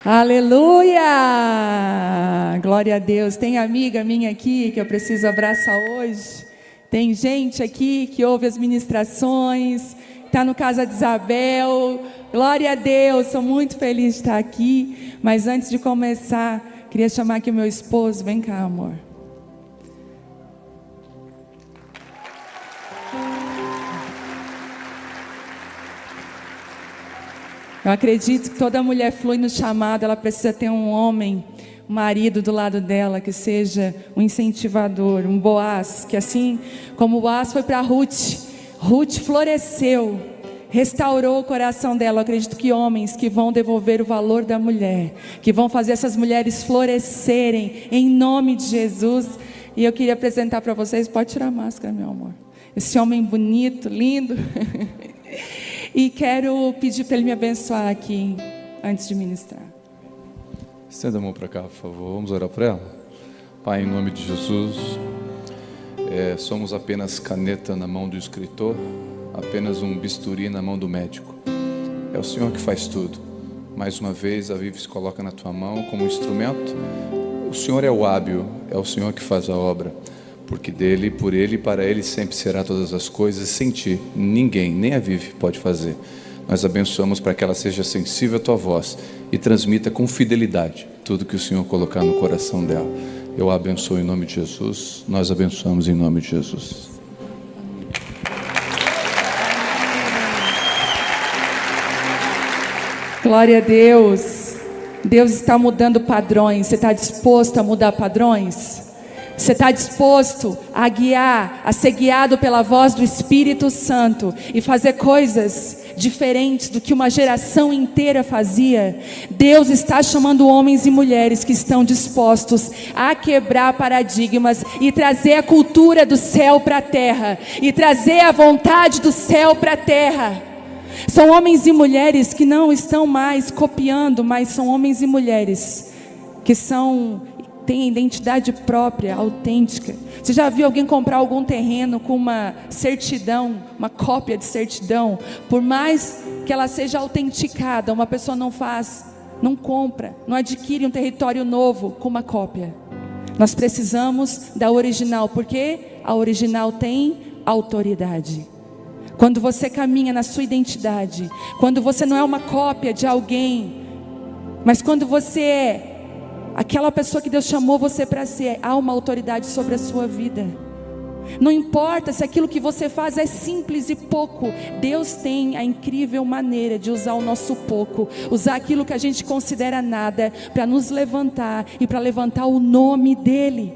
Aleluia! Glória a Deus. Tem amiga minha aqui que eu preciso abraçar hoje. Tem gente aqui que ouve as ministrações, está no Casa de Isabel. Glória a Deus, sou muito feliz de estar aqui. Mas antes de começar, queria chamar aqui o meu esposo. Vem cá, amor. Eu acredito que toda mulher flui no chamado, ela precisa ter um homem, um marido do lado dela, que seja um incentivador, um Boaz, que assim como o Boaz foi para Ruth, Ruth floresceu, restaurou o coração dela. Eu acredito que homens que vão devolver o valor da mulher, que vão fazer essas mulheres florescerem, em nome de Jesus. E eu queria apresentar para vocês, pode tirar a máscara, meu amor, esse homem bonito, lindo. E quero pedir para ele me abençoar aqui, antes de ministrar. Estenda a mão para cá, por favor. Vamos orar por ela. Pai, em nome de Jesus, somos apenas caneta na mão do escritor, apenas um bisturi na mão do médico. É o Senhor que faz tudo. Mais uma vez, a Vivi se coloca na tua mão como instrumento. O Senhor é o hábil, é o Senhor que faz a obra. Porque dele, por ele e para ele sempre será todas as coisas. Sem ti, ninguém, nem a Vivi, pode fazer. Nós abençoamos para que ela seja sensível à tua voz e transmita com fidelidade tudo que o Senhor colocar no coração dela. Eu a abençoo em nome de Jesus. Nós abençoamos em nome de Jesus. Glória a Deus. Deus está mudando padrões. Você está disposto a mudar padrões? Você está disposto a guiar, a ser guiado pela voz do Espírito Santo e fazer coisas diferentes do que uma geração inteira fazia? Deus está chamando homens e mulheres que estão dispostos a quebrar paradigmas e trazer a cultura do céu para a terra, e trazer a vontade do céu para a terra. São homens e mulheres que não estão mais copiando, mas são homens e mulheres que tem identidade própria, autêntica. Você já viu alguém comprar algum terreno com uma certidão, uma cópia de certidão? Por mais que ela seja autenticada, uma pessoa não compra, não adquire um território novo com uma cópia. Nós precisamos da original, porque a original tem autoridade. Quando você caminha na sua identidade, quando você não é uma cópia de alguém, mas quando você é aquela pessoa que Deus chamou você para ser, há uma autoridade sobre a sua vida. Não importa se aquilo que você faz é simples e pouco, Deus tem a incrível maneira de usar o nosso pouco, usar aquilo que a gente considera nada, para nos levantar e para levantar o nome dEle.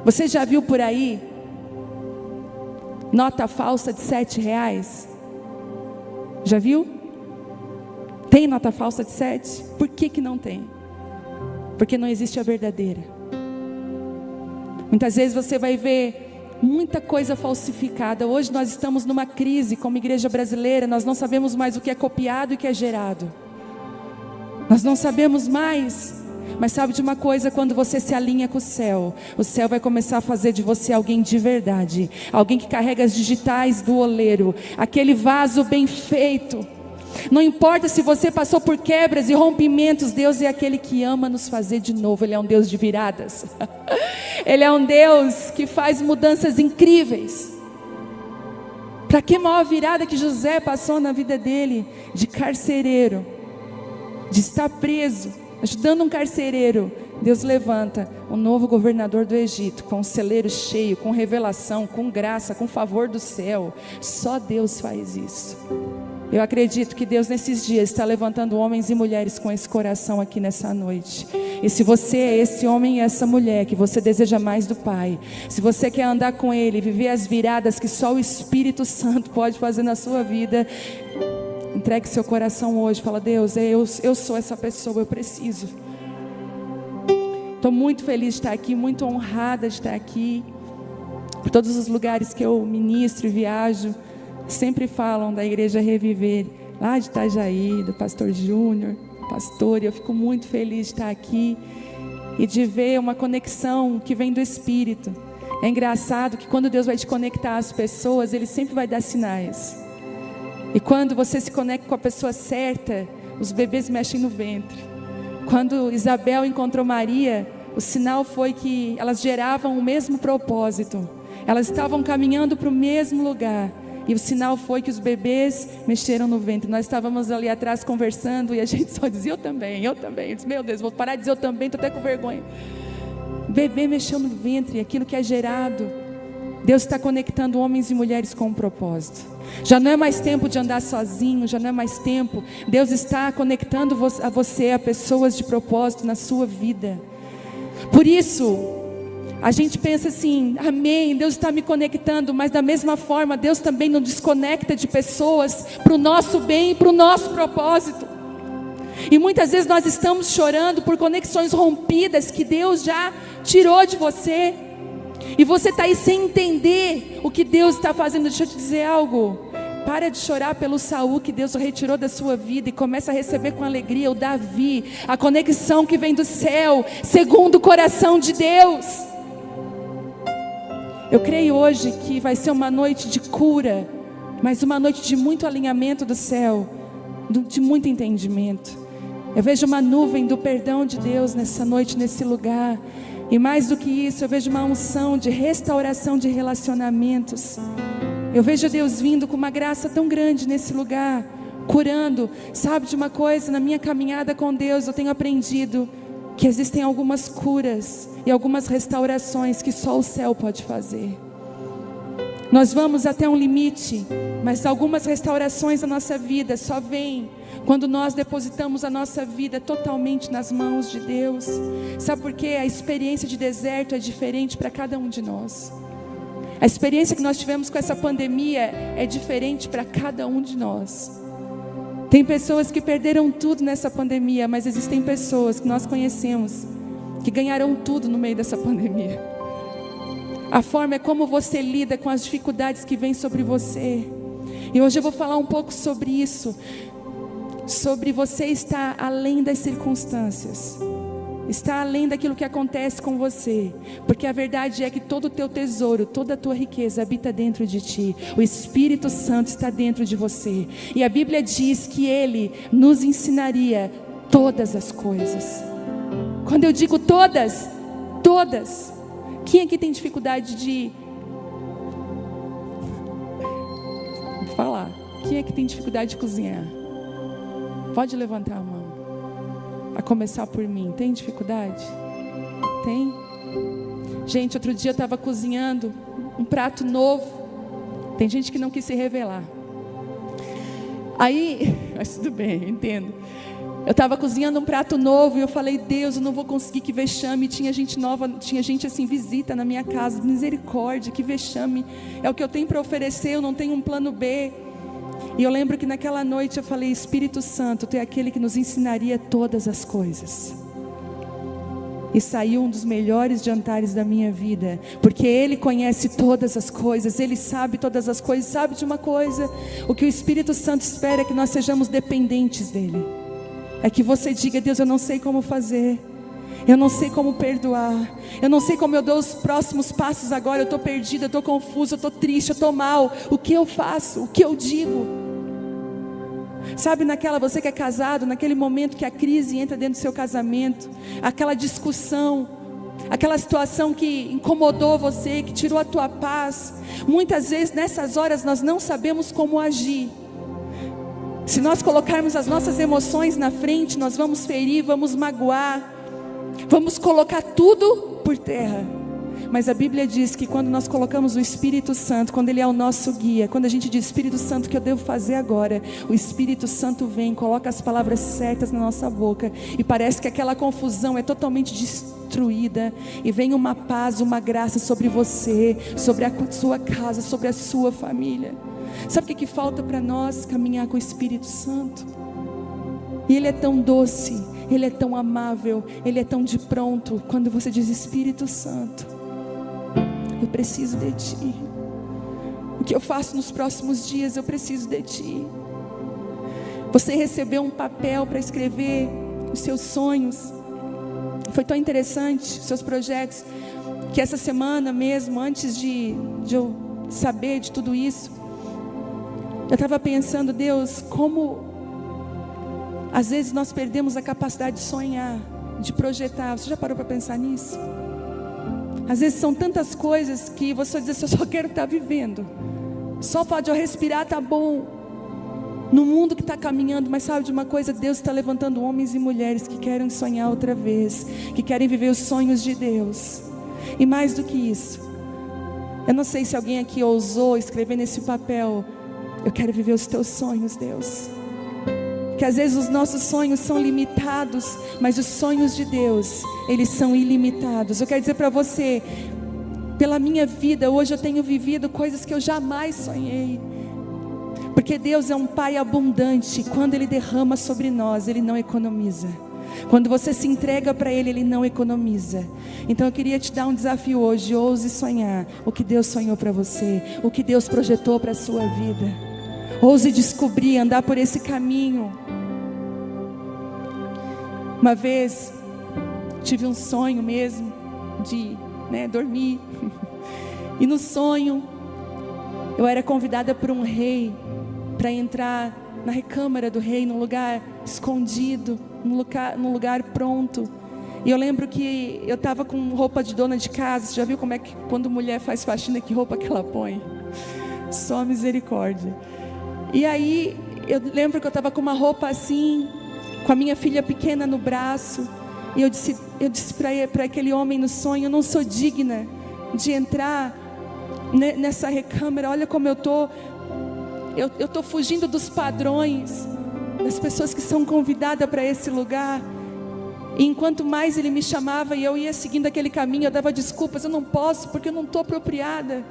Você já viu por aí nota falsa de R$7? Já viu? Tem nota falsa de 7? Por que não tem? Porque não existe a verdadeira. Muitas vezes você vai ver muita coisa falsificada. Hoje nós estamos numa crise como igreja brasileira. Nós não sabemos mais o que é copiado e o que é gerado. Nós não sabemos mais. Mas sabe de uma coisa? Quando você se alinha com o céu vai começar a fazer de você alguém de verdade. Alguém que carrega as digitais do oleiro. Aquele vaso bem feito. Não importa se você passou por quebras e rompimentos, Deus é aquele que ama nos fazer de novo. Ele é um Deus de viradas. Ele é um Deus que faz mudanças incríveis. Para que maior virada que José passou na vida dele? De carcereiro, de estar preso, ajudando um carcereiro. Deus levanta um novo governador do Egito, com um celeiro cheio, com revelação, com graça, com favor do céu. Só Deus faz isso. Eu acredito que Deus nesses dias está levantando homens e mulheres com esse coração aqui nessa noite. E se você é esse homem e essa mulher que você deseja mais do Pai, se você quer andar com Ele, viver as viradas que só o Espírito Santo pode fazer na sua vida, entregue seu coração hoje. Fala: Deus, eu sou essa pessoa, eu preciso. Estou muito feliz de estar aqui, muito honrada de estar aqui. Por todos os lugares que eu ministro e viajo, sempre falam da Igreja Reviver, lá de Itajaí, do pastor Júnior, pastor, e eu fico muito feliz de estar aqui e de ver uma conexão que vem do Espírito. É engraçado que quando Deus vai te conectar às pessoas, Ele sempre vai dar sinais. E quando você se conecta com a pessoa certa, os bebês mexem no ventre. Quando Isabel encontrou Maria, o sinal foi que elas geravam o mesmo propósito. Elas estavam caminhando para o mesmo lugar. E o sinal foi que os bebês mexeram no ventre. Nós estávamos ali atrás conversando e a gente só dizia, eu também. Eu disse, meu Deus, vou parar de dizer eu também, estou até com vergonha. O bebê mexeu no ventre, aquilo que é gerado. Deus está conectando homens e mulheres com um propósito. Já não é mais tempo de andar sozinho, já não é mais tempo. Deus está conectando a você a pessoas de propósito na sua vida. Por isso, a gente pensa assim, amém, Deus está me conectando, mas da mesma forma, Deus também nos desconecta de pessoas para o nosso bem e para o nosso propósito. E muitas vezes nós estamos chorando por conexões rompidas que Deus já tirou de você. E você está aí sem entender o que Deus está fazendo. Deixa eu te dizer algo. Para de chorar pelo Saul que Deus retirou da sua vida e começa a receber com alegria o Davi, a conexão que vem do céu, segundo o coração de Deus. Eu creio hoje que vai ser uma noite de cura, mas uma noite de muito alinhamento do céu, de muito entendimento. Eu vejo uma nuvem do perdão de Deus nessa noite, nesse lugar. E mais do que isso, eu vejo uma unção de restauração de relacionamentos. Eu vejo Deus vindo com uma graça tão grande nesse lugar, curando. Sabe de uma coisa? Na minha caminhada com Deus, eu tenho aprendido que existem algumas curas e algumas restaurações que só o céu pode fazer. Nós vamos até um limite, mas algumas restaurações da nossa vida só vêm quando nós depositamos a nossa vida totalmente nas mãos de Deus. Sabe por quê? A experiência de deserto é diferente para cada um de nós. A experiência que nós tivemos com essa pandemia é diferente para cada um de nós. Tem pessoas que perderam tudo nessa pandemia, mas existem pessoas que nós conhecemos que ganharam tudo no meio dessa pandemia. A forma é como você lida com as dificuldades que vêm sobre você. E hoje eu vou falar um pouco sobre isso. Sobre você estar além das circunstâncias. Estar além daquilo que acontece com você. Porque a verdade é que todo o teu tesouro, toda a tua riqueza habita dentro de ti. O Espírito Santo está dentro de você. E a Bíblia diz que Ele nos ensinaria todas as coisas. Quando eu digo todas, todas. Quem aqui tem dificuldade de... Vou falar. Quem aqui tem dificuldade de cozinhar? Pode levantar a mão. A começar por mim. Tem dificuldade? Tem? Gente, outro dia eu estava cozinhando um prato novo. Tem gente que não quis se revelar. Aí, mas tudo bem, eu entendo. Eu estava cozinhando um prato novo e eu falei, Deus, eu não vou conseguir, que vexame. Tinha gente nova, tinha gente assim, visita na minha casa. Misericórdia, que vexame. É o que eu tenho para oferecer, eu não tenho um plano B. E eu lembro que naquela noite eu falei, Espírito Santo, Tu é aquele que nos ensinaria todas as coisas. E saiu um dos melhores jantares da minha vida, porque Ele conhece todas as coisas, Ele sabe todas as coisas. Sabe de uma coisa? O que o Espírito Santo espera é que nós sejamos dependentes dEle. É que você diga, Deus, eu não sei como fazer, eu não sei como perdoar, eu não sei como eu dou os próximos passos agora. Eu estou perdida, eu estou confusa, eu estou triste, eu estou mal. O que eu faço? O que eu digo? Sabe, você que é casado, naquele momento que a crise entra dentro do seu casamento, aquela discussão, aquela situação que incomodou você, que tirou a tua paz. Muitas vezes nessas horas nós não sabemos como agir. Se nós colocarmos as nossas emoções na frente, nós vamos ferir, vamos magoar, vamos colocar tudo por terra. Mas a Bíblia diz que quando nós colocamos o Espírito Santo, quando Ele é o nosso guia, quando a gente diz, Espírito Santo, o que eu devo fazer agora? O Espírito Santo vem, coloca as palavras certas na nossa boca, e parece que aquela confusão é totalmente destruída, e vem uma paz, uma graça sobre você, sobre a sua casa, sobre a sua família. Sabe o que falta para nós? Caminhar com o Espírito Santo. E Ele é tão doce, Ele é tão amável, Ele é tão de pronto. Quando você diz, Espírito Santo, eu preciso de Ti. O que eu faço nos próximos dias? Eu preciso de Ti. Você recebeu um papel para escrever os seus sonhos. Foi tão interessante, os seus projetos, que essa semana mesmo, antes de eu saber de tudo isso, eu estava pensando, Deus, como Às vezes nós perdemos a capacidade de sonhar, de projetar. Você já parou para pensar nisso? Às vezes são tantas coisas que você diz assim, eu só quero estar vivendo. Só o fato de eu respirar está bom. No mundo que está caminhando, mas sabe de uma coisa? Deus está levantando homens e mulheres que querem sonhar outra vez, que querem viver os sonhos de Deus. E mais do que isso, eu não sei se alguém aqui ousou escrever nesse papel: eu quero viver os teus sonhos, Deus. Que às vezes os nossos sonhos são limitados, mas os sonhos de Deus, eles são ilimitados. Eu quero dizer para você, pela minha vida, hoje eu tenho vivido coisas que eu jamais sonhei. Porque Deus é um Pai abundante. Quando Ele derrama sobre nós, Ele não economiza. Quando você se entrega para Ele, Ele não economiza. Então eu queria te dar um desafio hoje: ouse sonhar o que Deus sonhou para você, o que Deus projetou para a sua vida. Ouse descobrir, andar por esse caminho. Uma vez tive um sonho mesmo de dormir. E no sonho eu era convidada por um rei para entrar na recâmara do rei, num lugar escondido, num lugar pronto. E eu lembro que eu estava com roupa de dona de casa. Você já viu como é que quando mulher faz faxina, que roupa que ela põe? Só misericórdia. E aí eu lembro que eu estava com uma roupa assim, com a minha filha pequena no braço. E eu disse para aquele homem no sonho: eu não sou digna de entrar nessa recâmara. Olha como eu estou fugindo dos padrões das pessoas que são convidadas para esse lugar. E enquanto mais ele me chamava e eu ia seguindo aquele caminho, eu dava desculpas: eu não posso porque eu não estou apropriada.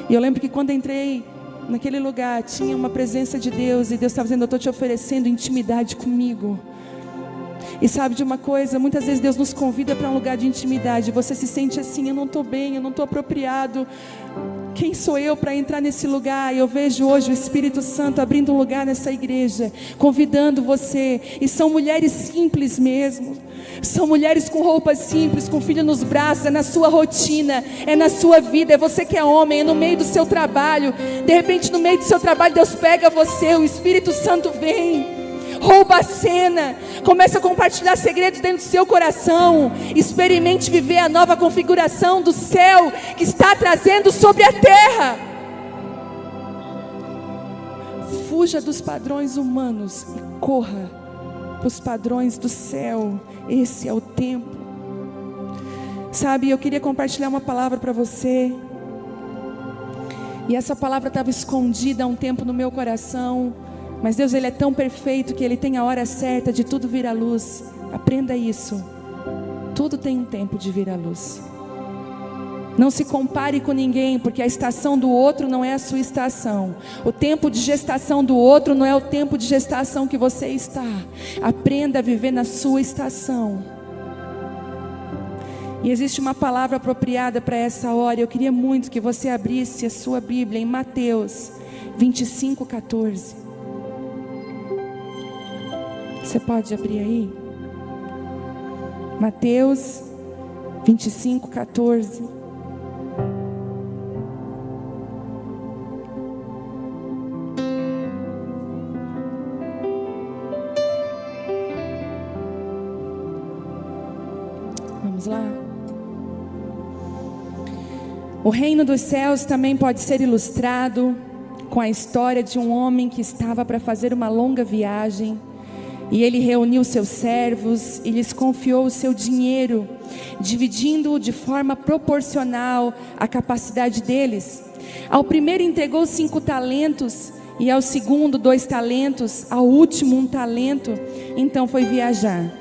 E eu lembro que quando entrei naquele lugar, tinha uma presença de Deus, e Deus estava dizendo: eu estou te oferecendo intimidade comigo. E sabe de uma coisa? Muitas vezes Deus nos convida para um lugar de intimidade. Você se sente assim: eu não estou bem, eu não estou apropriado. Quem sou eu para entrar nesse lugar? E eu vejo hoje o Espírito Santo abrindo um lugar nessa igreja, convidando você. E são mulheres simples mesmo. São mulheres com roupas simples, com filho nos braços. É na sua rotina, é na sua vida. É você que é homem, é no meio do seu trabalho. De repente, no meio do seu trabalho, Deus pega você, o Espírito Santo vem, rouba a cena, começa a compartilhar segredos dentro do seu coração. Experimente viver a nova configuração do céu que está trazendo sobre a terra. Fuja dos padrões humanos e corra para os padrões do céu. Esse é o tempo. Sabe, eu queria compartilhar uma palavra para você. E essa palavra estava escondida há um tempo no meu coração. Mas Deus, Ele é tão perfeito que Ele tem a hora certa de tudo vir à luz. Aprenda isso. Tudo tem um tempo de vir à luz. Não se compare com ninguém, porque a estação do outro não é a sua estação. O tempo de gestação do outro não é o tempo de gestação que você está. Aprenda a viver na sua estação. E existe uma palavra apropriada para essa hora. Eu queria muito que você abrisse a sua Bíblia em Mateus 25:14. Você pode abrir aí? Mateus 25:14. Vamos lá? O reino dos céus também pode ser ilustrado com a história de um homem que estava para fazer uma longa viagem. E ele reuniu seus servos e lhes confiou o seu dinheiro, dividindo-o de forma proporcional à capacidade deles. Ao primeiro entregou 5 talentos, e ao segundo 2 talentos, ao último 1 talento. Então foi viajar.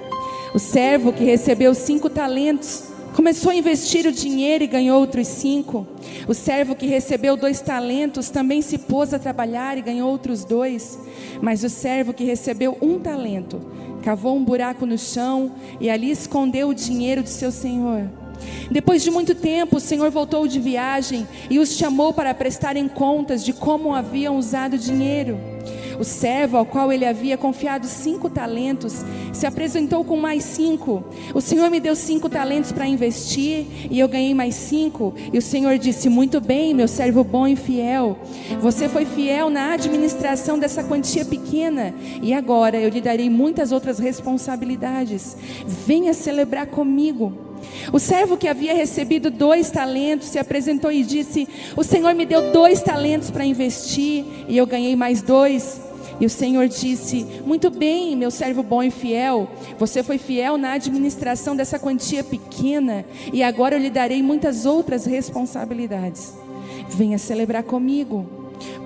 O servo que recebeu 5 talentos começou a investir o dinheiro e ganhou outros 5. O servo que recebeu 2 talentos também se pôs a trabalhar e ganhou outros 2. Mas o servo que recebeu 1 talento cavou um buraco no chão e ali escondeu o dinheiro de seu senhor. Depois de muito tempo, o senhor voltou de viagem e os chamou para prestarem contas de como haviam usado o dinheiro. O servo ao qual ele havia confiado 5 talentos, se apresentou com mais 5. O Senhor me deu 5 talentos para investir, e eu ganhei mais 5. E o Senhor disse: muito bem, meu servo bom e fiel. Você foi fiel na administração dessa quantia pequena, e agora eu lhe darei muitas outras responsabilidades. Venha celebrar comigo. O servo que havia recebido 2 talentos se apresentou e disse: o Senhor me deu 2 talentos para investir, e eu ganhei mais 2. E o Senhor disse: muito bem, meu servo bom e fiel. Você foi fiel na administração dessa quantia pequena, e agora eu lhe darei muitas outras responsabilidades. Venha celebrar comigo.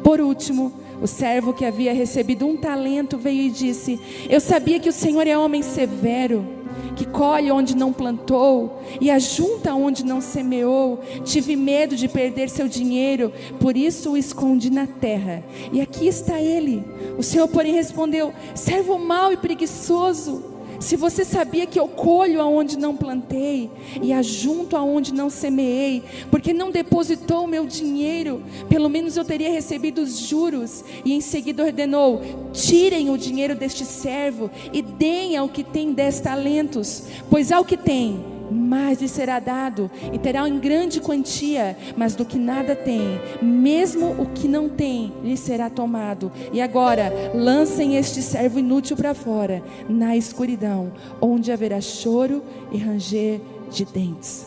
Por último, o servo que havia recebido 1 talento veio e disse: eu sabia que o Senhor é homem severo, que colhe onde não plantou e ajunta onde não semeou. Tive medo de perder seu dinheiro, por isso o escondi na terra, e aqui está ele. O Senhor, porém, respondeu: servo mau e preguiçoso, se você sabia que eu colho aonde não plantei e ajunto aonde não semeei, porque não depositou o meu dinheiro, pelo menos eu teria recebido os juros. E em seguida ordenou: tirem o dinheiro deste servo e deem ao que tem 10 talentos, pois ao que tem, mais lhe será dado, e terá em grande quantia, mas do que nada tem, mesmo o que não tem, lhe será tomado. E agora, lancem este servo inútil para fora, na escuridão, onde haverá choro e ranger de dentes.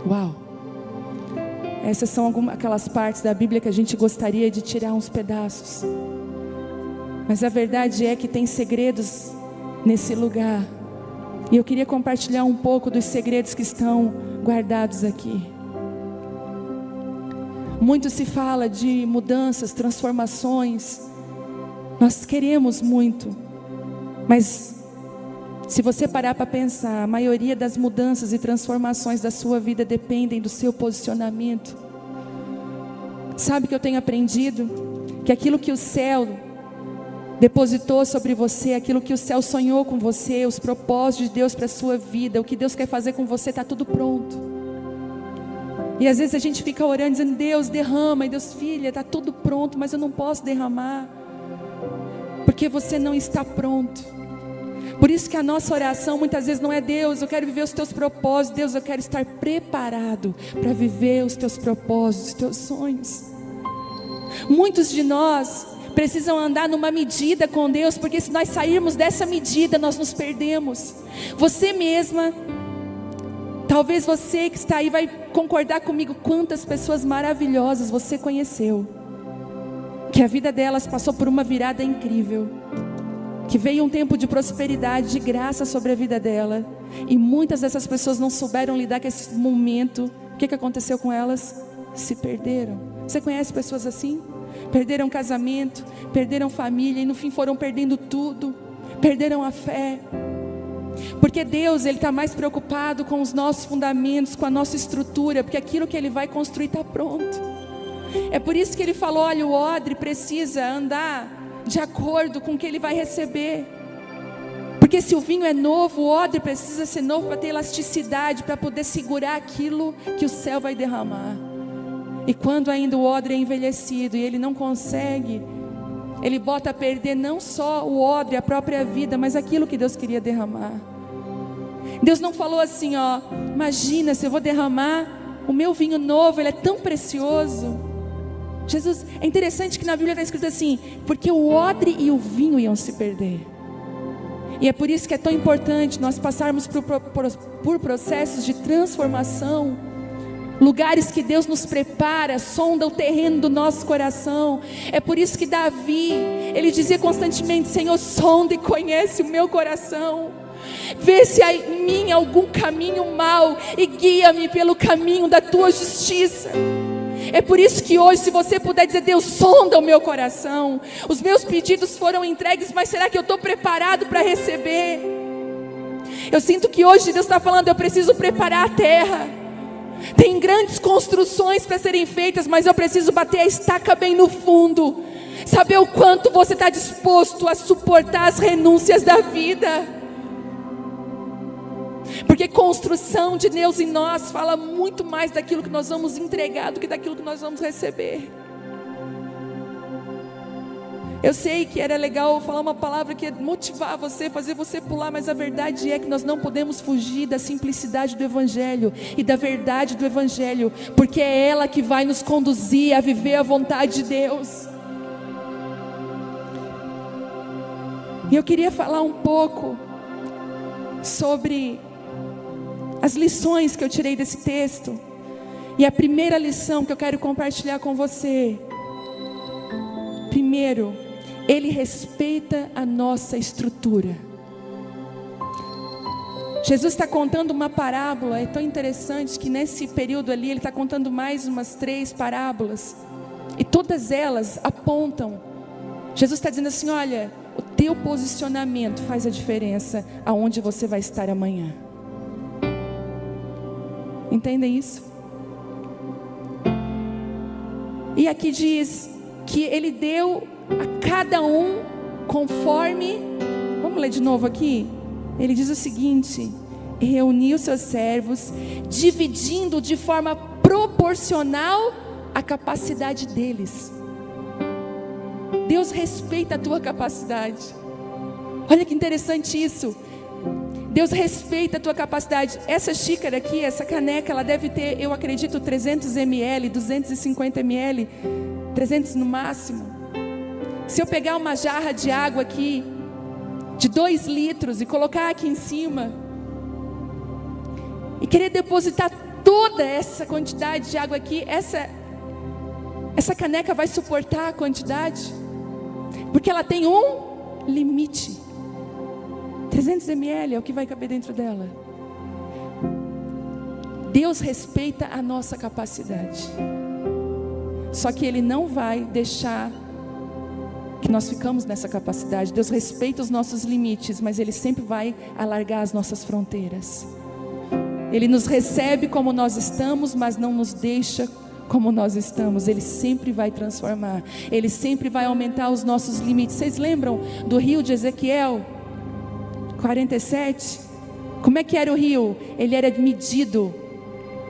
Uau! Essas são aquelas partes da Bíblia que a gente gostaria de tirar uns pedaços, mas a verdade é que tem segredos nesse lugar. E eu queria compartilhar um pouco dos segredos que estão guardados aqui. Muito se fala de mudanças, transformações. Nós queremos muito. Mas se você parar para pensar, a maioria das mudanças e transformações da sua vida dependem do seu posicionamento. Sabe que eu tenho aprendido? Que aquilo que o céu depositou sobre você, aquilo que o céu sonhou com você, os propósitos de Deus para a sua vida, o que Deus quer fazer com você, está tudo pronto. E às vezes a gente fica orando, dizendo: Deus, derrama. E Deus: filha, está tudo pronto, mas eu não posso derramar, porque você não está pronto. Por isso que a nossa oração muitas vezes não é: Deus, eu quero viver os teus propósitos. Deus, eu quero estar preparado para viver os teus propósitos, os teus sonhos. Muitos de nós precisam andar numa medida com Deus, porque se nós sairmos dessa medida, nós nos perdemos. Você mesma, talvez você que está aí vai concordar comigo, quantas pessoas maravilhosas você conheceu, que a vida delas passou por uma virada incrível, que veio um tempo de prosperidade, de graça sobre a vida dela, e muitas dessas pessoas não souberam lidar com esse momento. O que aconteceu com elas? Se perderam. Você conhece pessoas assim? Perderam casamento, perderam família, e no fim foram perdendo tudo, perderam a fé. Porque Deus, Ele está mais preocupado com os nossos fundamentos, com a nossa estrutura, porque aquilo que Ele vai construir está pronto. É por isso que Ele falou: olha, o odre precisa andar de acordo com o que ele vai receber. Porque se o vinho é novo, o odre precisa ser novo para ter elasticidade, para poder segurar aquilo que o céu vai derramar. E quando ainda o odre é envelhecido e ele não consegue, ele bota a perder não só o odre, a própria vida, mas aquilo que Deus queria derramar. Deus não falou assim: ó, imagina se eu vou derramar o meu vinho novo, ele é tão precioso. Jesus, é interessante que na Bíblia está escrito assim: porque o odre e o vinho iam se perder. E é por isso que é tão importante nós passarmos por processos de transformação, lugares que Deus nos prepara, sonda o terreno do nosso coração. É por isso que Davi, ele dizia constantemente: Senhor, sonda e conhece o meu coração, vê se há em mim algum caminho mau e guia-me pelo caminho da tua justiça. É por isso que hoje, se você puder dizer: Deus, sonda o meu coração, os meus pedidos foram entregues, mas será que eu estou preparado para receber? Eu sinto que hoje Deus está falando: eu preciso preparar a terra. Tem grandes construções para serem feitas, mas eu preciso bater a estaca bem no fundo, saber o quanto você está disposto a suportar as renúncias da vida. Porque construção de Deus em nós fala muito mais daquilo que nós vamos entregar do que daquilo que nós vamos receber. Eu sei que era legal falar uma palavra que ia motivar você, fazer você pular, mas a verdade é que nós não podemos fugir da simplicidade do Evangelho e da verdade do Evangelho, porque é ela que vai nos conduzir a viver a vontade de Deus. E eu queria falar um pouco sobre as lições que eu tirei desse texto. E a primeira lição que eu quero compartilhar com você: primeiro, Ele respeita a nossa estrutura. Jesus está contando uma parábola. É tão interessante que nesse período ali Ele está contando mais umas 3 parábolas, e todas elas apontam. Jesus está dizendo assim: olha, o teu posicionamento faz a diferença aonde você vai estar amanhã. Entendem isso? E aqui diz que Ele deu a cada um conforme. Vamos ler de novo aqui? Ele diz o seguinte: reuniu seus servos, dividindo de forma proporcional a capacidade deles. Deus respeita a tua capacidade. Olha que interessante isso. Deus respeita a tua capacidade. Essa xícara aqui, essa caneca, ela deve ter, eu acredito, 300 ml, 250 ml, 300 no máximo. Se eu pegar uma jarra de água aqui, de 2 litros, e colocar aqui em cima, e querer depositar toda essa quantidade de água aqui, essa caneca vai suportar a quantidade? Porque ela tem um limite. 300 ml é o que vai caber dentro dela. Deus respeita a nossa capacidade. Só que Ele não vai deixar que nós ficamos nessa capacidade. Deus respeita os nossos limites, mas Ele sempre vai alargar as nossas fronteiras. Ele nos recebe como nós estamos, mas não nos deixa como nós estamos. Ele sempre vai transformar. Ele sempre vai aumentar os nossos limites. Vocês lembram do rio de Ezequiel 47? Como é que era o rio? Ele era medido.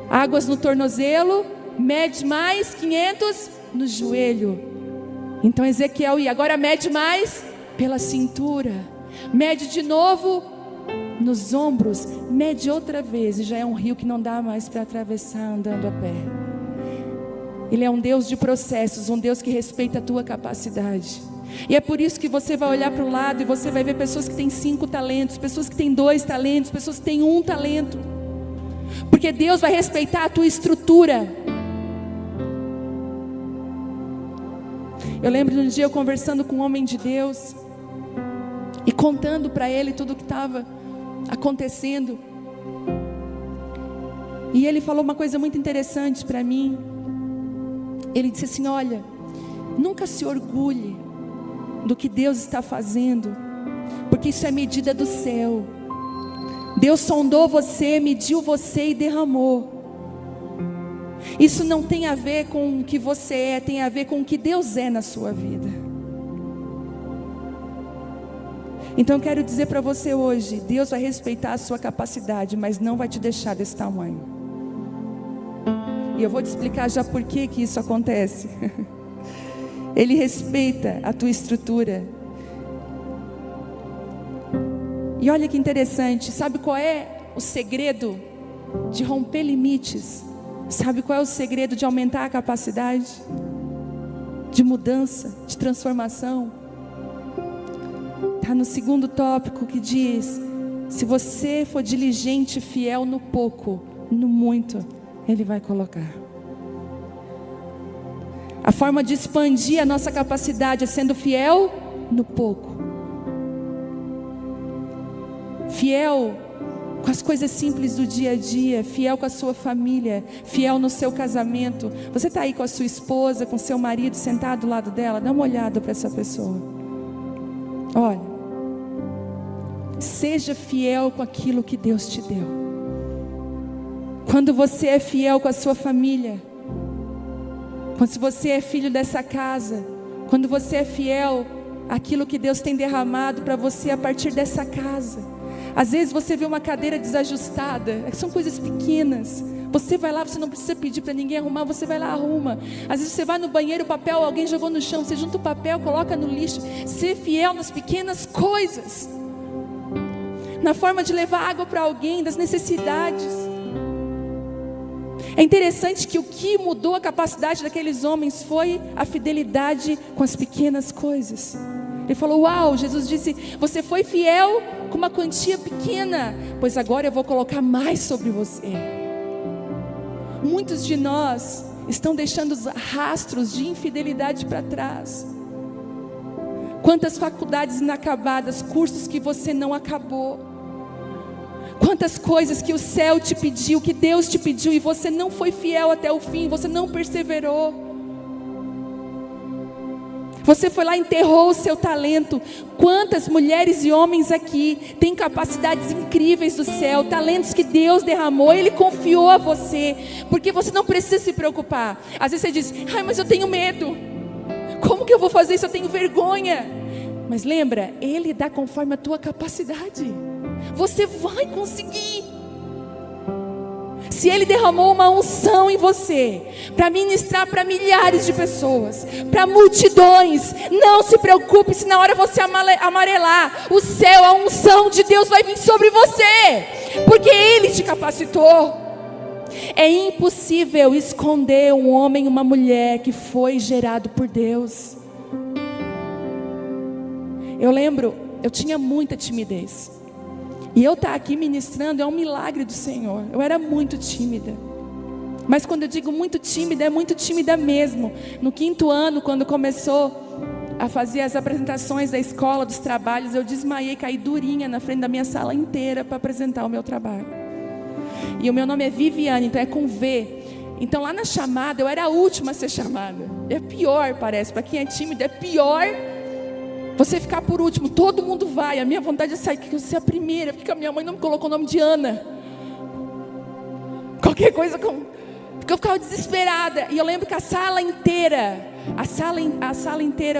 Águas no tornozelo, mede mais 500 no joelho. Então Ezequiel ia, agora mede mais pela cintura. Mede de novo nos ombros. Mede outra vez e já é um rio que não dá mais para atravessar andando a pé. Ele é um Deus de processos, um Deus que respeita a tua capacidade. E é por isso que você vai olhar para o lado e você vai ver pessoas que têm 5 talentos, pessoas que têm 2 talentos, pessoas que têm 1 talento. Porque Deus vai respeitar a tua estrutura. Eu lembro de um dia eu conversando com um homem de Deus e contando para ele tudo o que estava acontecendo. E ele falou uma coisa muito interessante para mim. Ele disse assim: olha, nunca se orgulhe do que Deus está fazendo, porque isso é medida do céu. Deus sondou você, mediu você e derramou. Isso não tem a ver com o que você é, tem a ver com o que Deus é na sua vida. Então eu quero dizer para você hoje: Deus vai respeitar a sua capacidade, mas não vai te deixar desse tamanho. E eu vou te explicar já por que isso acontece. Ele respeita a tua estrutura. E olha que interessante, sabe qual é o segredo de romper limites? Sabe qual é o segredo de aumentar a capacidade? De mudança, de transformação? Está no 2º tópico que diz: se você for diligente e fiel no pouco, no muito Ele vai colocar. A forma de expandir a nossa capacidade é sendo fiel no pouco. Fiel com as coisas simples do dia a dia, fiel com a sua família, fiel no seu casamento. Você está aí com a sua esposa, com seu marido sentado do lado dela, dá uma olhada para essa pessoa. Olha, seja fiel com aquilo que Deus te deu. Quando você é fiel com a sua família, quando você é filho dessa casa, quando você é fiel àquilo que Deus tem derramado para você a partir dessa casa. Às vezes você vê uma cadeira desajustada, são coisas pequenas, Você vai lá, você não precisa pedir para ninguém arrumar, você vai lá, arruma. Às vezes você vai no banheiro, o papel, alguém jogou no chão, você junta o papel, coloca no lixo. Ser fiel nas pequenas coisas, na forma de levar água para alguém, das necessidades. É interessante que o que mudou a capacidade daqueles homens foi a fidelidade com as pequenas coisas. Ele falou: uau, Jesus disse, você foi fiel com uma quantia pequena, pois agora eu vou colocar mais sobre você. Muitos de nós estão deixando os rastros de infidelidade para trás. Quantas faculdades inacabadas, cursos que você não acabou. Quantas coisas que o céu te pediu, que Deus te pediu, e você não foi fiel até o fim, você não perseverou. Você foi lá e enterrou o seu talento. Quantas mulheres e homens aqui têm capacidades incríveis do céu, talentos que Deus derramou, Ele confiou a você, porque você não precisa se preocupar. Às vezes você diz: ai, mas eu tenho medo, como que eu vou fazer isso? Eu tenho vergonha. Mas lembra, Ele dá conforme a tua capacidade. Você vai conseguir. Se Ele derramou uma unção em você para ministrar para milhares de pessoas, para multidões, não se preocupe se na hora você amarelar. O céu, a unção de Deus vai vir sobre você, porque Ele te capacitou. É impossível esconder um homem e uma mulher que foi gerado por Deus. Eu lembro, eu tinha muita timidez. E eu estar aqui ministrando é um milagre do Senhor. Eu era muito tímida. Mas quando eu digo muito tímida, é muito tímida mesmo. No 5º ano, quando começou a fazer as apresentações da escola, dos trabalhos, eu desmaiei, caí durinha na frente da minha sala inteira para apresentar o meu trabalho. E o meu nome é Viviane, então é com V. Então lá na chamada, eu era a última a ser chamada. É pior, parece. Para quem é tímido, é pior você ficar por último. Todo mundo vai. A minha vontade é sair, que eu ser a primeira, porque a minha mãe não me colocou o nome de Ana. Qualquer coisa porque eu ficava desesperada. E eu lembro que a sala inteira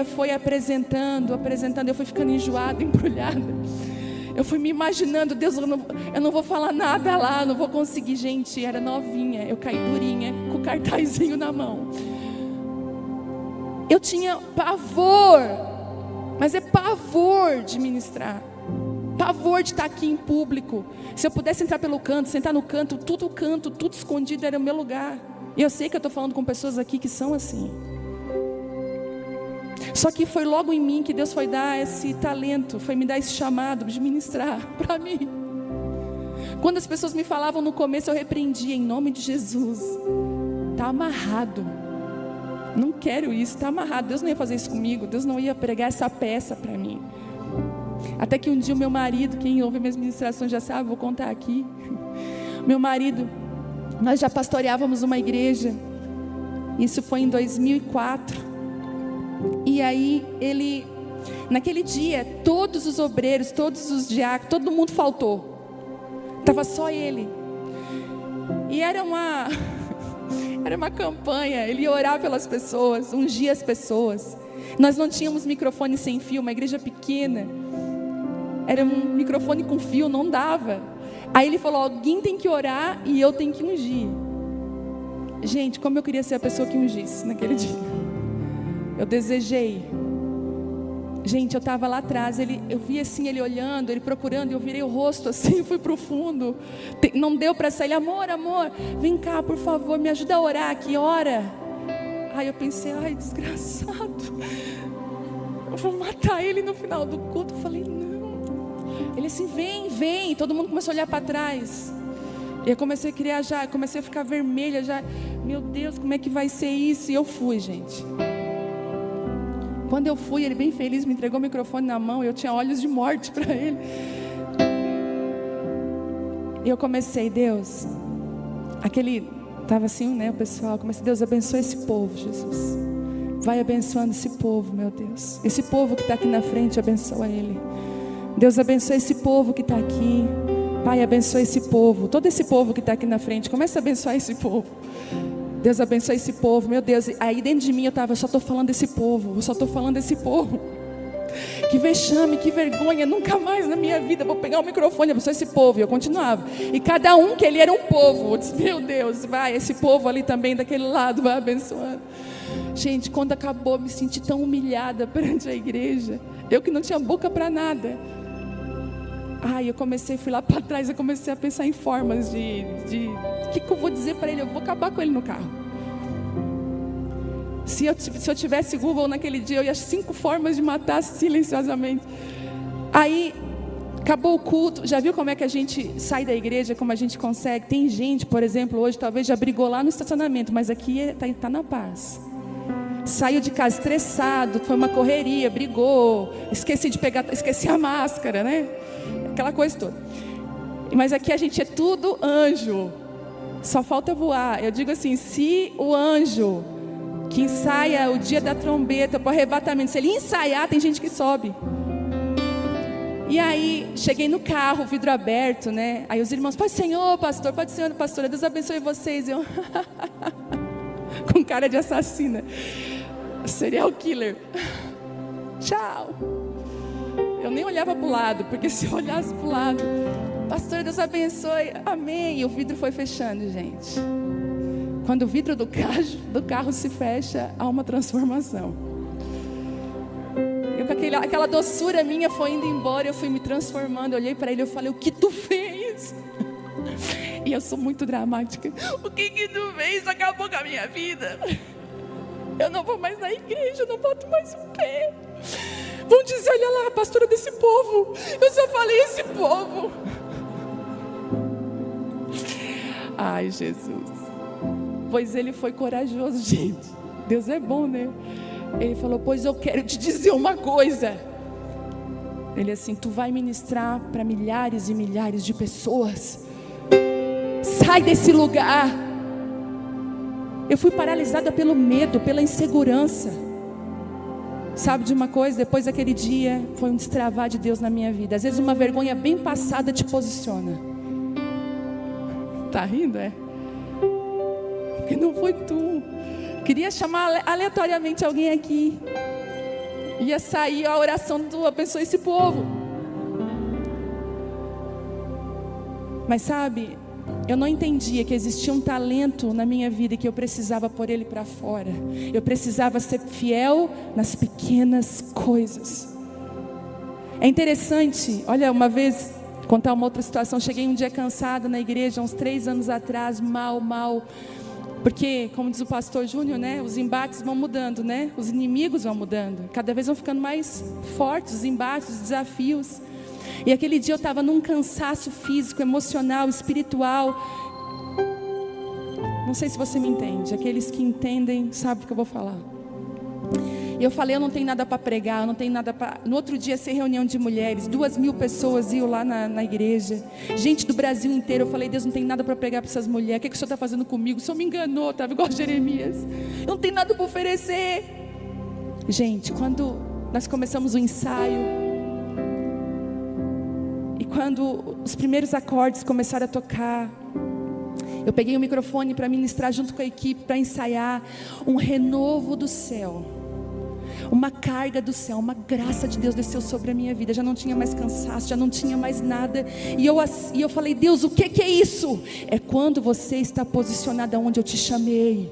foi apresentando. Eu fui ficando enjoada, embrulhada. Eu fui me imaginando: Deus, eu não vou falar nada lá, não vou conseguir. Gente, era novinha, eu caí durinha, com o cartazinho na mão. Eu tinha pavor, mas é pavor de ministrar, pavor de estar aqui em público. Se eu pudesse entrar pelo canto, sentar no canto, tudo escondido, era o meu lugar. E eu sei que eu estou falando com pessoas aqui que são assim. Só que foi logo em mim que Deus foi dar esse talento, foi me dar esse chamado de ministrar para mim. Quando as pessoas me falavam no começo, eu repreendia: em nome de Jesus. Está amarrado. Não quero isso, está amarrado. Deus não ia fazer isso comigo, Deus não ia pregar essa peça para mim. Até que um dia o meu marido, quem ouve minhas ministrações já sabe, vou contar aqui. Meu marido, nós já pastoreávamos uma igreja. Isso foi em 2004. E aí ele, naquele dia, todos os obreiros, todos os diáconos, todo mundo faltou. Estava só ele. E era uma campanha. Ele ia orar pelas pessoas, ungir as pessoas. Nós não tínhamos microfone sem fio, uma igreja pequena. Era um microfone com fio, não dava. Aí ele falou: alguém tem que orar e eu tenho que ungir. Gente, como eu queria ser a pessoa que ungisse naquele dia. Eu desejei. Gente, eu estava lá atrás, eu vi assim, ele olhando, ele procurando, eu virei o rosto assim, fui para o fundo. Não deu para sair. Amor, vem cá, por favor, me ajuda a orar aqui, ora. Aí eu pensei: ai, desgraçado, eu vou matar ele no final do culto. Eu falei: não. Ele assim: vem. Todo mundo começou a olhar para trás. E eu comecei a criar já, comecei a ficar vermelha já. Meu Deus, como é que vai ser isso? E eu fui, gente. Quando eu fui, ele bem feliz me entregou o microfone na mão. Eu tinha olhos de morte para ele. E eu comecei: Deus, estava assim, né, o pessoal. Comecei: Deus, abençoa esse povo, Jesus. Vai abençoando esse povo, meu Deus. Esse povo que está aqui na frente, abençoa ele. Deus, abençoa esse povo que está aqui. Pai, abençoa esse povo. Todo esse povo que está aqui na frente, começa a abençoar esse povo. Deus, abençoe esse povo, meu Deus. Aí dentro de mim eu só estou falando desse povo, eu só estou falando desse povo. Que vexame, que vergonha, nunca mais na minha vida vou pegar o microfone, abençoar esse povo. E eu continuava. E cada um que ele era um povo. Eu disse, meu Deus, vai, esse povo ali também, daquele lado, vai abençoando. Gente, quando acabou, me senti tão humilhada perante a igreja. Eu que não tinha boca para nada. Eu fui lá para trás, eu comecei a pensar em formas de o que eu vou dizer para ele? Eu vou acabar com ele no carro. Se eu tivesse Google naquele dia, eu ia 5 formas de matar silenciosamente. Aí, acabou o culto. Já viu como é que a gente sai da igreja, como a gente consegue? Tem gente, por exemplo, hoje talvez já brigou lá no estacionamento, mas aqui está na paz. Saiu de casa estressado, foi uma correria, brigou, esqueci a máscara, né? Aquela coisa toda. Mas aqui a gente é tudo anjo. Só falta voar. Eu digo assim, se o anjo que ensaia o dia da trombeta para o arrebatamento, se ele ensaiar, tem gente que sobe. E aí, cheguei no carro, vidro aberto, né? Aí os irmãos, Pai Senhor, pastor, Pai Senhor, pastora, Deus abençoe vocês. Eu, com cara de assassina, serial killer. Tchau. Eu nem olhava para o lado, porque se eu olhasse para o lado, pastor, Deus abençoe, amém. E o vidro foi fechando, gente. Quando o vidro do carro se fecha, há uma transformação. Aquela doçura minha foi indo embora, eu fui me transformando. Eu olhei para ele e falei, o que tu fez? E eu sou muito dramática. O que tu fez? Acabou com a minha vida. Eu não vou mais na igreja, eu não boto mais o pé. Vão dizer, olha lá, a pastora desse povo. Eu só falei esse povo. Ai, Jesus. Pois ele foi corajoso, gente. Deus é bom, né? Ele falou, pois eu quero te dizer uma coisa. Ele assim, tu vai ministrar para milhares e milhares de pessoas. Sai desse lugar. Eu fui paralisada pelo medo, pela insegurança. Sabe de uma coisa? Depois daquele dia, foi um destravar de Deus na minha vida. Às vezes uma vergonha bem passada te posiciona. Tá rindo, é? Porque não foi tu. Queria chamar aleatoriamente alguém aqui. Ia sair a oração do abençoe esse povo. Mas sabe, eu não entendia que existia um talento na minha vida e que eu precisava pôr ele para fora. Eu precisava ser fiel nas pequenas coisas. É interessante, olha, uma vez, contar uma outra situação. Cheguei um dia cansada na igreja, uns 3 anos atrás, mal. Porque, como diz o pastor Júnior, né? Os embates vão mudando, né? Os inimigos vão mudando. Cada vez vão ficando mais fortes os embates, os desafios. E aquele dia eu estava num cansaço físico, emocional, espiritual. Não sei se você me entende. Aqueles que entendem sabem o que eu vou falar. E eu falei, eu não tenho nada para pregar, eu não tenho nada para... No outro dia, ser reunião de mulheres, 2.000 pessoas iam lá na igreja. Gente do Brasil inteiro. Eu falei, Deus, não tem nada para pregar para essas mulheres. O que o Senhor está fazendo comigo? O Senhor me enganou, estava igual a Jeremias. Eu não tenho nada para oferecer. Gente, quando nós começamos o ensaio, e quando os primeiros acordes começaram a tocar, eu peguei o microfone para ministrar junto com a equipe, para ensaiar um renovo do céu. Uma carga do céu, uma graça de Deus desceu sobre a minha vida. Já não tinha mais cansaço, já não tinha mais nada. E eu falei, Deus, o que é isso? É quando você está posicionado onde eu te chamei.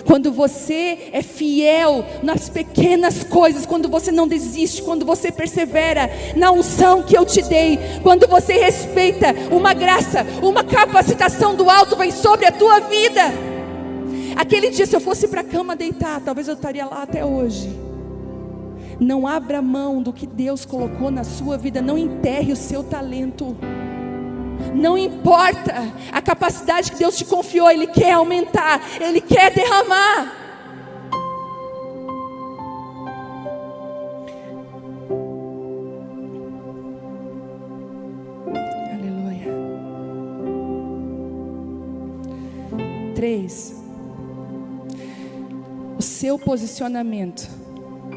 Quando você é fiel nas pequenas coisas, quando você não desiste, quando você persevera na unção que eu te dei, quando você respeita uma graça, uma capacitação do alto vem sobre a tua vida. Aquele dia, se eu fosse para a cama deitar, talvez eu estaria lá até hoje. Não abra mão do que Deus colocou na sua vida. Não enterre o seu talento. Não importa a capacidade que Deus te confiou, Ele quer aumentar, Ele quer derramar. Aleluia. 3. O seu posicionamento,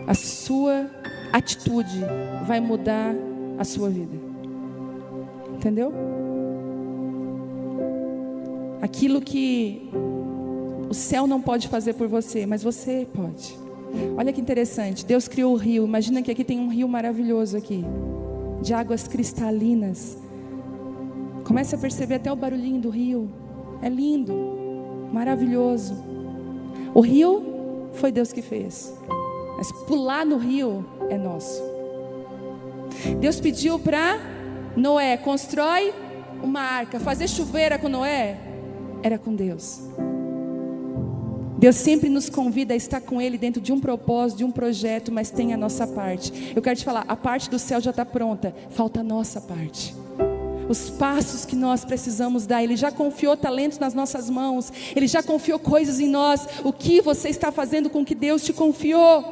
a sua atitude vai mudar a sua vida. Entendeu? Aquilo que o céu não pode fazer por você, mas você pode. Olha que interessante, Deus criou o rio. Imagina que aqui tem um rio maravilhoso aqui, de águas cristalinas. Comece a perceber até o barulhinho do rio. É lindo, maravilhoso. O rio foi Deus que fez, mas pular no rio é nosso. Deus pediu para Noé: constrói uma arca. Fazer chuveira com Noé era com Deus. Deus sempre nos convida a estar com Ele dentro de um propósito, de um projeto, mas tem a nossa parte. Eu quero te falar, a parte do céu já está pronta, falta a nossa parte. Os passos que nós precisamos dar. Ele já confiou talentos nas nossas mãos, Ele já confiou coisas em nós. O que você está fazendo com o que Deus te confiou?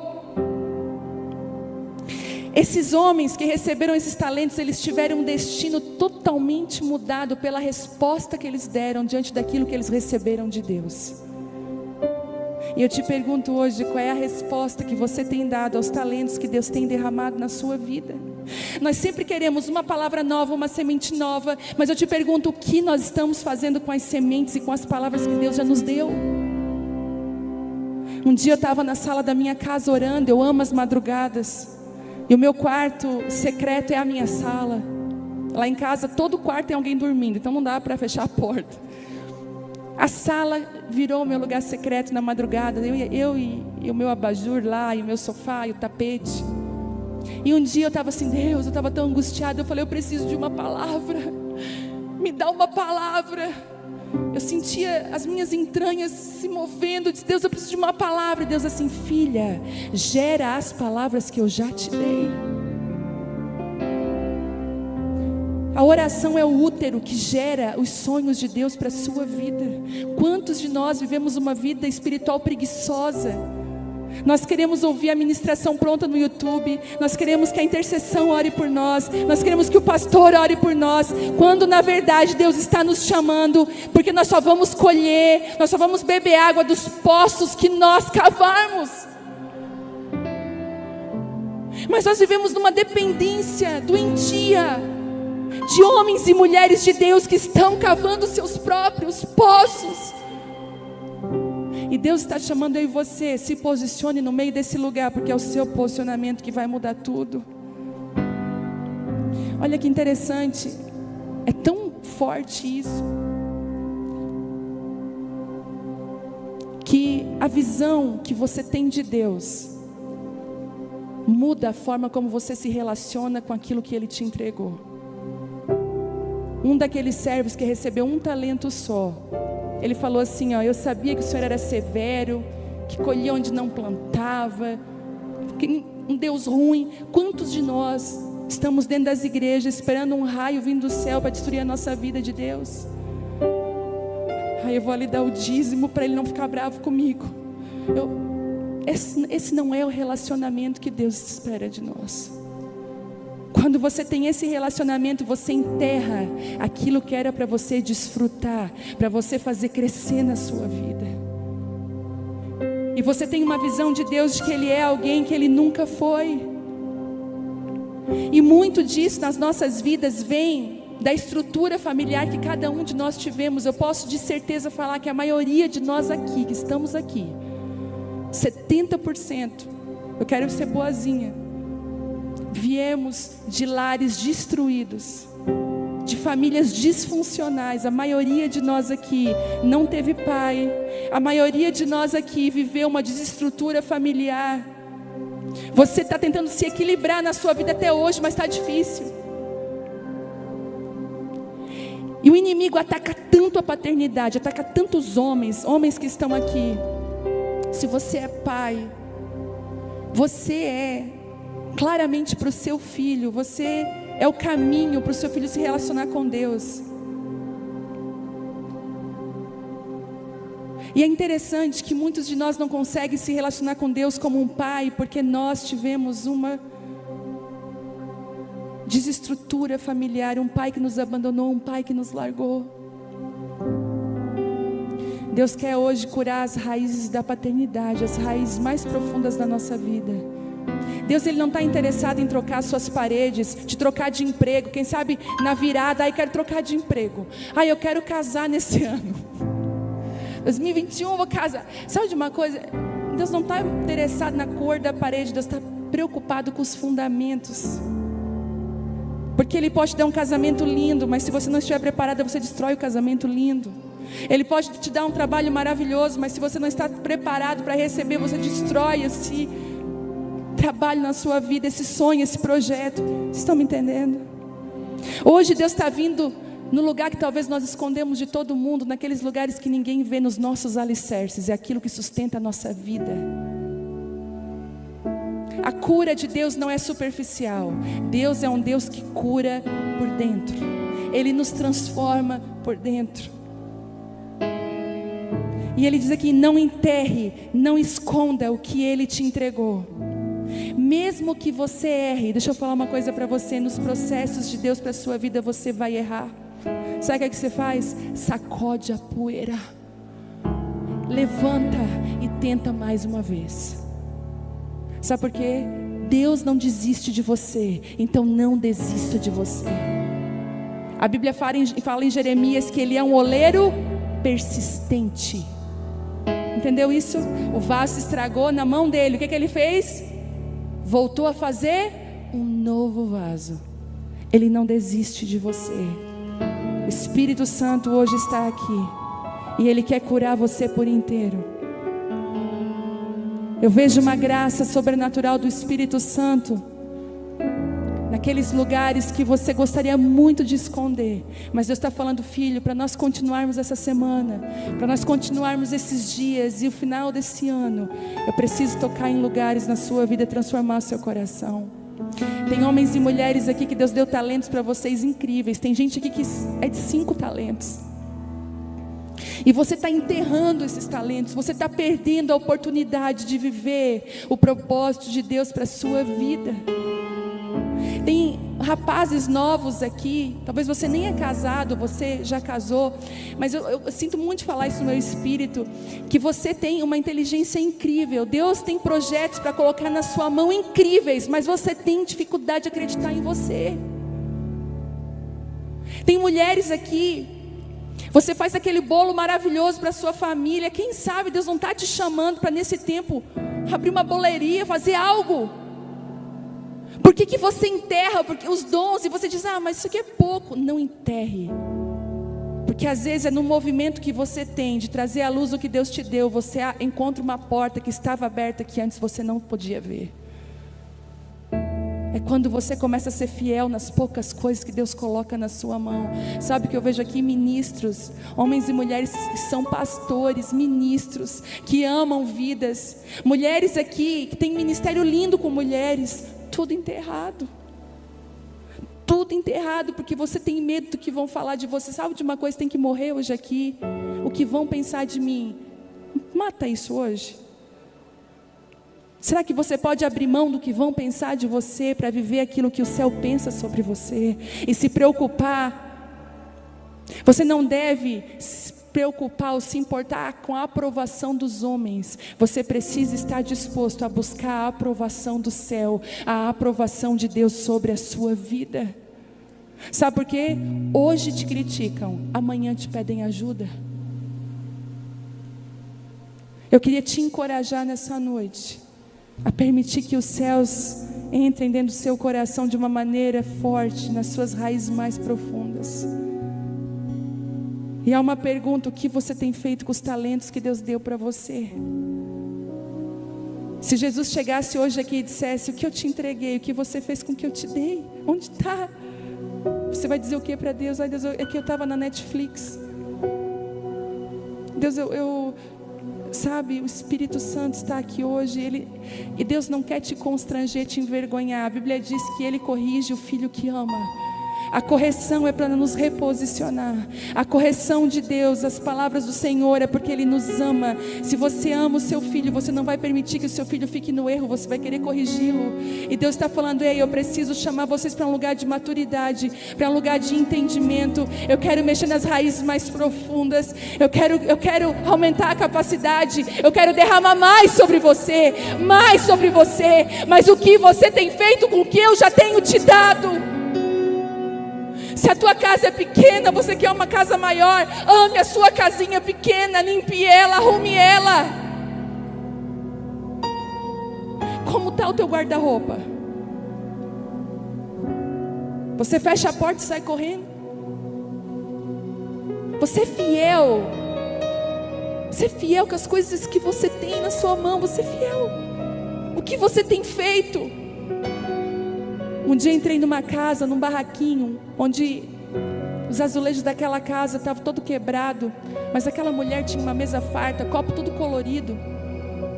Esses homens que receberam esses talentos, eles tiveram um destino totalmente mudado pela resposta que eles deram diante daquilo que eles receberam de Deus. E eu te pergunto hoje, qual é a resposta que você tem dado aos talentos que Deus tem derramado na sua vida? Nós sempre queremos uma palavra nova, uma semente nova, mas eu te pergunto, o que nós estamos fazendo com as sementes e com as palavras que Deus já nos deu? Um dia eu estava na sala da minha casa orando. Eu amo as madrugadas, e o meu quarto secreto é a minha sala. Lá em casa todo quarto tem alguém dormindo, então não dá para fechar a porta. A sala virou meu lugar secreto na madrugada. Eu e o meu abajur lá, e o meu sofá, e o tapete. E um dia eu estava assim, Deus, eu estava tão angustiada. Eu falei, eu preciso de uma palavra. Me dá uma palavra. Eu sentia as minhas entranhas se movendo. Eu disse, Deus, eu preciso de uma palavra. Deus assim, filha, gera as palavras que eu já te dei. A oração é o útero que gera os sonhos de Deus para a sua vida. Quantos de nós vivemos uma vida espiritual preguiçosa? Nós queremos ouvir a ministração pronta no YouTube. Nós queremos que a intercessão ore por nós. Nós queremos que o pastor ore por nós. Quando na verdade Deus está nos chamando. Porque nós só vamos colher, nós só vamos beber água dos poços que nós cavarmos. Mas nós vivemos numa dependência doentia de homens e mulheres de Deus que estão cavando seus próprios poços. E Deus está chamando eu e você, se posicione no meio desse lugar, porque é o seu posicionamento que vai mudar tudo. Olha que interessante, é tão forte isso, que a visão que você tem de Deus muda a forma como você se relaciona com aquilo que Ele te entregou. Um daqueles servos que recebeu um talento só, ele falou assim, eu sabia que o Senhor era severo, que colhia onde não plantava, que um Deus ruim. Quantos de nós estamos dentro das igrejas esperando um raio vindo do céu para destruir a nossa vida de Deus? Eu vou ali dar o dízimo para Ele não ficar bravo comigo. Esse não é o relacionamento que Deus espera de nós. Quando você tem esse relacionamento, você enterra aquilo que era para você desfrutar, para você fazer crescer na sua vida. E você tem uma visão de Deus de que Ele é alguém que Ele nunca foi. E muito disso nas nossas vidas vem da estrutura familiar que cada um de nós tivemos. Eu posso de certeza falar que a maioria de nós aqui, que estamos aqui, 70%, eu quero ser boazinha, viemos de lares destruídos, de famílias disfuncionais. A maioria de nós aqui não teve pai. A maioria de nós aqui viveu uma desestrutura familiar. Você está tentando se equilibrar na sua vida até hoje, mas está difícil. E o inimigo ataca tanto a paternidade, ataca tantos homens que estão aqui. Se você é pai, você é claramente para o seu filho, você é o caminho para o seu filho se relacionar com Deus. E é interessante que muitos de nós não conseguem se relacionar com Deus como um pai, porque nós tivemos uma desestrutura familiar, um pai que nos abandonou, um pai que nos largou. Deus quer hoje curar as raízes da paternidade, as raízes mais profundas da nossa vida. Deus, Ele não está interessado em trocar suas paredes, de trocar de emprego. Quem sabe na virada, quero trocar de emprego. Eu quero casar nesse ano. 2021 eu vou casar. Sabe de uma coisa? Deus não está interessado na cor da parede, Deus está preocupado com os fundamentos. Porque Ele pode te dar um casamento lindo, mas se você não estiver preparada, você destrói o casamento lindo. Ele pode te dar um trabalho maravilhoso, mas se você não está preparado para receber, você destrói esse trabalho na sua vida, esse sonho, esse projeto. Vocês estão me entendendo? Hoje Deus está vindo no lugar que talvez nós escondemos de todo mundo, naqueles lugares que ninguém vê, nos nossos alicerces, é aquilo que sustenta a nossa vida. A cura de Deus não é superficial. Deus é um Deus que cura por dentro. Ele nos transforma por dentro. E Ele diz aqui: não enterre, não esconda o que Ele te entregou. Mesmo que você erre, deixa eu falar uma coisa para você: nos processos de Deus para a sua vida você vai errar. Sabe o que você faz? Sacode a poeira, levanta e tenta mais uma vez. Sabe por quê? Deus não desiste de você, então não desista de você. A Bíblia fala em Jeremias que Ele é um oleiro persistente. Entendeu isso? O vaso se estragou na mão dele. O que Ele fez? Voltou a fazer um novo vaso. Ele não desiste de você. O Espírito Santo hoje está aqui e Ele quer curar você por inteiro. Eu vejo uma graça sobrenatural do Espírito Santo naqueles lugares que você gostaria muito de esconder, mas Deus está falando: filho, para nós continuarmos essa semana, para nós continuarmos esses dias e o final desse ano, eu preciso tocar em lugares na sua vida, transformar o seu coração. Tem homens e mulheres aqui que Deus deu talentos para vocês incríveis. Tem gente aqui que é de 5 talentos. E você está enterrando esses talentos. Você está perdendo a oportunidade de viver o propósito de Deus para a sua vida. Tem rapazes novos aqui. Talvez você nem é casado, você já casou, mas eu sinto muito falar isso no meu espírito, que você tem uma inteligência incrível. Deus tem projetos para colocar na sua mão incríveis, mas você tem dificuldade de acreditar em você. Tem mulheres aqui, você faz aquele bolo maravilhoso para a sua família. Quem sabe Deus não está te chamando para nesse tempo abrir uma boleria, fazer algo. Por que você enterra porque os dons e você diz: ah, mas isso aqui é pouco? Não enterre. Porque às vezes é no movimento que você tem de trazer à luz o que Deus te deu, você encontra uma porta que estava aberta que antes você não podia ver. É quando você começa a ser fiel nas poucas coisas que Deus coloca na sua mão. Sabe que eu vejo aqui ministros, homens e mulheres que são pastores, ministros, que amam vidas. Mulheres aqui que têm ministério lindo com mulheres. Tudo enterrado. Tudo enterrado porque você tem medo do que vão falar de você. Sabe de uma coisa, tem que morrer hoje aqui? O que vão pensar de mim? Mata isso hoje. Será que você pode abrir mão do que vão pensar de você para viver aquilo que o céu pensa sobre você e se preocupar? Você não deve se preocupar ou se importar com a aprovação dos homens. Você precisa estar disposto a buscar a aprovação do céu, a aprovação de Deus sobre a sua vida. Sabe por quê? Hoje te criticam, amanhã te pedem ajuda. Eu queria te encorajar nessa noite a permitir que os céus entrem dentro do seu coração de uma maneira forte, nas suas raízes mais profundas. E há uma pergunta: o que você tem feito com os talentos que Deus deu para você? Se Jesus chegasse hoje aqui e dissesse: o que eu te entreguei, o que você fez com o que eu te dei, onde está? Você vai dizer o que para Deus? Ai Deus, é que eu estava na Netflix. Deus, sabe, o Espírito Santo está aqui hoje, e Deus não quer te constranger, te envergonhar. A Bíblia diz que Ele corrige o filho que ama. A correção é para nos reposicionar. A correção de Deus, as palavras do Senhor, é porque Ele nos ama. Se você ama o seu filho, você não vai permitir que o seu filho fique no erro, você vai querer corrigi-lo. E Deus está falando: ei, eu preciso chamar vocês para um lugar de maturidade, para um lugar de entendimento. Eu quero mexer nas raízes mais profundas. Eu quero aumentar a capacidade. Eu quero derramar mais sobre você. Mais sobre você. Mas o que você tem feito com o que eu já tenho te dado? Se a tua casa é pequena, você quer uma casa maior, ame a sua casinha pequena, limpe ela, arrume ela. está o teu guarda-roupa? Você fecha a porta e sai correndo? Você é fiel? Você é fiel com as coisas que você tem na sua mão? Você é fiel? O que você tem feito? Um dia entrei numa casa, num barraquinho, onde os azulejos daquela casa estavam todo quebrado, mas aquela mulher tinha uma mesa farta, copo tudo colorido,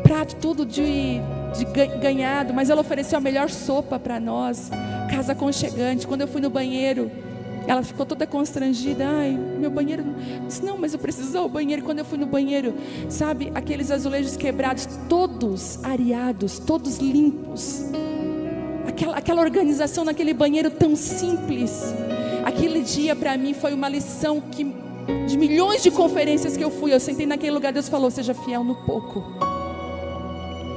prato tudo de ganhado, mas ela ofereceu a melhor sopa para nós, casa aconchegante. Quando eu fui no banheiro, ela ficou toda constrangida. Ai, meu banheiro. Eu disse, não, mas eu preciso usar o banheiro. Quando eu fui no banheiro, sabe, aqueles azulejos quebrados, todos areados, todos limpos. Aquela organização naquele banheiro tão simples. Aquele dia para mim foi uma lição de milhões de conferências que eu fui. Eu sentei naquele lugar, Deus falou, seja fiel no pouco.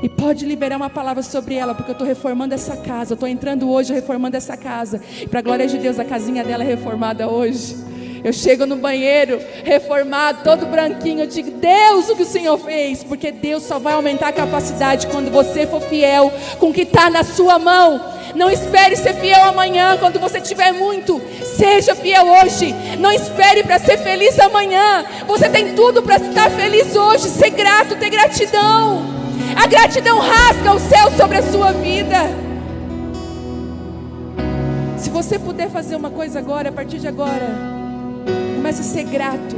E pode liberar uma palavra sobre ela, porque eu estou reformando essa casa. Eu estou entrando hoje reformando essa casa. E para a glória de Deus, a casinha dela é reformada hoje. Eu chego no banheiro, reformado, todo branquinho. Eu digo, Deus, o que o Senhor fez? Porque Deus só vai aumentar a capacidade quando você for fiel com o que está na sua mão. Não espere ser fiel amanhã, quando você tiver muito. Seja fiel hoje. Não espere para ser feliz amanhã. Você tem tudo para estar feliz hoje. Ser grato, ter gratidão. A gratidão rasga o céu sobre a sua vida. Se você puder fazer uma coisa agora, a partir de agora, comece a ser grato.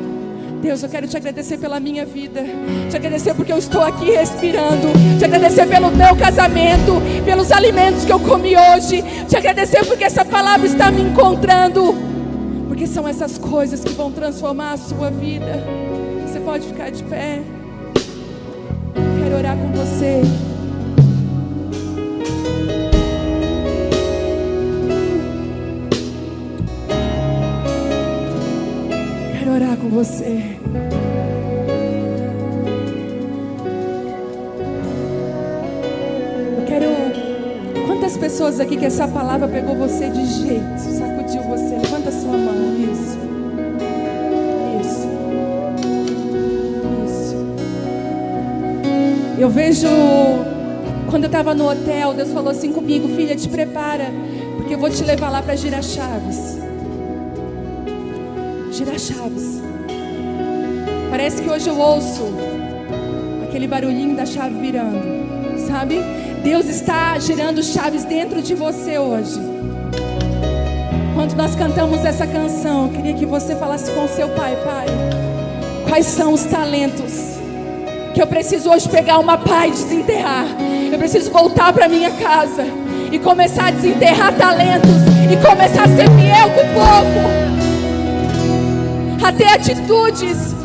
Deus, eu quero te agradecer pela minha vida, te agradecer porque eu estou aqui respirando, te agradecer pelo meu casamento, pelos alimentos que eu comi hoje, te agradecer porque essa palavra está me encontrando, porque são essas coisas que vão transformar a sua vida. Você pode ficar de pé. Quero orar com você. Quero orar com você. Eu quero. Quantas pessoas aqui que essa palavra pegou você de jeito, sacudiu você? Levanta a sua mão. Isso. Eu vejo, quando eu estava no hotel, Deus falou assim comigo, filha, te prepara, porque eu vou te levar lá para Girachaves. Girachaves. Parece que hoje eu ouço aquele barulhinho da chave virando, sabe? Deus está girando chaves dentro de você hoje. Quando nós cantamos essa canção, eu queria que você falasse com o seu pai, pai, quais são os talentos que eu preciso hoje pegar uma pá e desenterrar. Eu preciso voltar para minha casa e começar a desenterrar talentos e começar a ser fiel com pouco, a ter atitudes.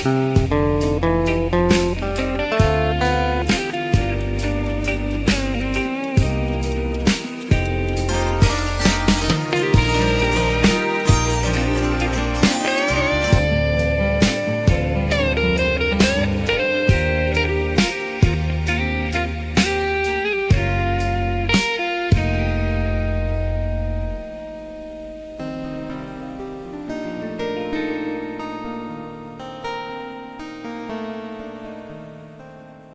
Amém.